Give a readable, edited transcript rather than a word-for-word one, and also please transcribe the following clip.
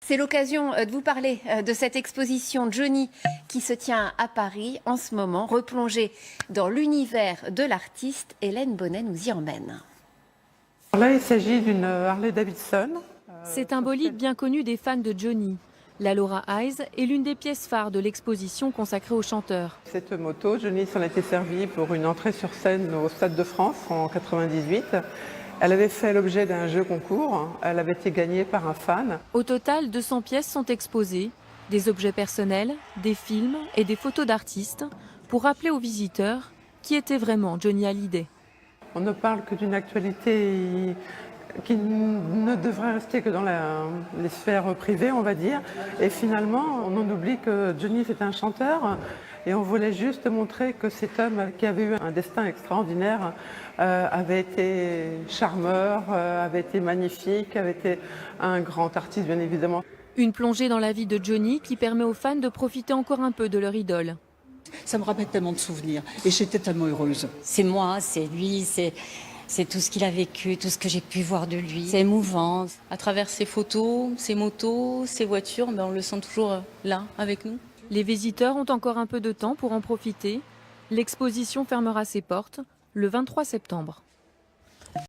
C'est l'occasion de vous parler de cette exposition Johnny qui se tient à Paris en ce moment, replongée dans l'univers de l'artiste. Hélène Bonnet nous y emmène. Là, il s'agit d'une Harley Davidson. C'est un bolide bien connu des fans de Johnny. La Laura Eyes est l'une des pièces phares de l'exposition consacrée au chanteur. Cette moto, Johnny s'en était servi pour une entrée sur scène au Stade de France en 98. Elle avait fait l'objet d'un jeu concours. Elle avait été gagnée par un fan. Au total, 200 pièces sont exposées, des objets personnels, des films et des photos d'artistes, pour rappeler aux visiteurs qui était vraiment Johnny Hallyday. On ne parle que d'une actualité qui ne devrait rester que dans les sphères privées, on va dire. Et finalement, on en oublie que Johnny, c'est un chanteur. Et on voulait juste montrer que cet homme qui avait eu un destin extraordinaire avait été charmeur, avait été magnifique, avait été un grand artiste, bien évidemment. Une plongée dans la vie de Johnny qui permet aux fans de profiter encore un peu de leur idole. Ça me rappelle tellement de souvenirs et j'étais tellement heureuse. C'est moi, c'est lui, c'est tout ce qu'il a vécu, tout ce que j'ai pu voir de lui. C'est émouvant. À travers ses photos, ses motos, ses voitures, on le sent toujours là, avec nous. Les visiteurs ont encore un peu de temps pour en profiter. L'exposition fermera ses portes le 23 septembre.